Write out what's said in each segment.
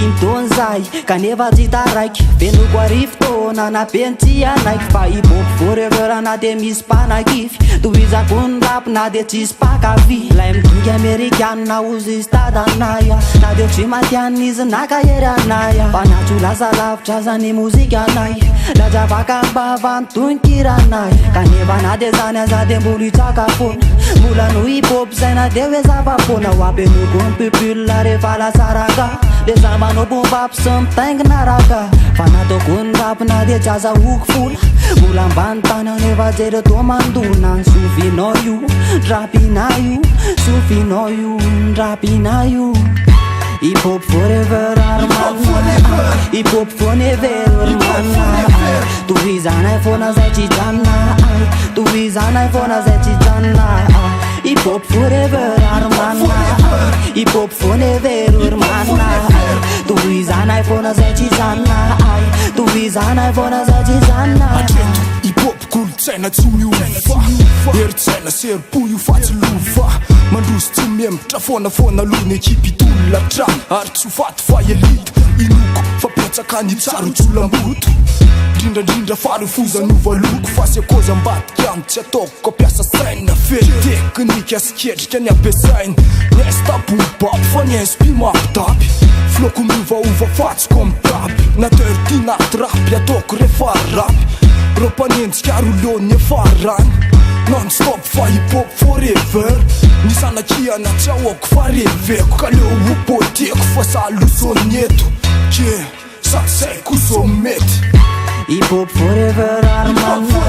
dimy taona zay kanefa tsy hita raiky venoko arivo taona napentsy anaiky fa hip-hop forever na de misy mpanakify tohizako ny rap na de tsisy pakavy lay midongy amerikany na ozy stade anaya na de tsy matiany izy nakahery anaya fa natso lasa lavitra zany mozika anay lajavaka mbavantonikiranay kanefa na de zany aza de mbolo hitsakafona mbola no hip-hop zay na de hoe zavapona ho apenoko ny pupule rehefa lasaraka de za manao bombap sy mitaingina raka fa nataoko ny rap na de tsy azahoako fola mbola ambany tany anefa jery to mandona ny sofinao io rapina io sofinao io rapina io hip-hop forever armana hip-hop forever armana tohizanay fona zay tsy janona tohizanay fona zay tsy janona hip-hop forever armana hip-hop forever armana tohizanay fona zay tsy janona tohizanay fona zay tsy janona hip-hop kolotsaina tsy miova heritsaina serim-po io fa tsy lova mandroso tsy membotra fonafona aloha ny ekipy tololatra ary tsy hofaty fa elita inoko fampetsaka ny tsaro tsolamboto indrindrandrindra farofozanovaloko fa sy akoza ambadika any tsy ataoko ko piasa saina fely teknika sy ketrika ny ampiasainy niestabombab fa niespi mampitapy floko miovaova fatsiko amtapy nateurty naty rapy ataoko rehefa rapy ropanenjika rolony efarany non-stop fa hip-hop forever nisanakiana tsy ahoako fa reveko ka leo opoteko fa salosony eto ke sasaiko zo mety hip-hop forever armana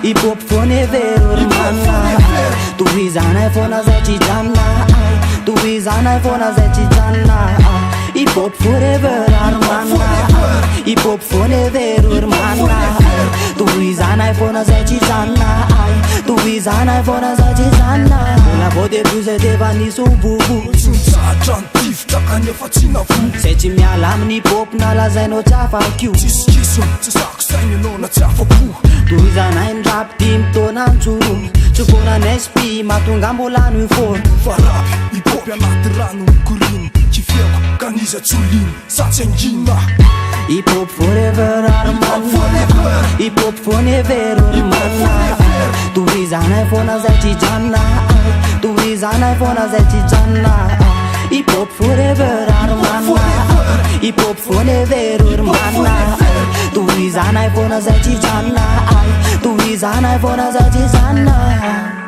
hip-hop forever armana tohizanay fona zay tsy janona tohizanay fona zay tsy janona hip-hop forever armana hip-hop forever armana tohizanay fona zay tsy janona tohizanay fona zay tsy janona la vo de plus efa nisy obobo tsy mitsatra ny tivitra kanefa tsy navoky zay tsy miala amin'ny hip-hop nalazainao tsy afakio tsisykisony tsy sako sainy anao na tsy afako tohizanay ny rap dimy taona njorono tsokona nsp mahatonga mbolano ifona fa rapy hip-hop anaty rano mikoriny kifiako kaniza tsoliny satsy angina hip-hop forever armana hip-hop forever armana tohizanay fona zay tsy janona tohizanay fona zay tsy janona hip-hop forever armana hip-hop forever armana tohizanay fona zay tsy janona tohizanay fona zay tsy janona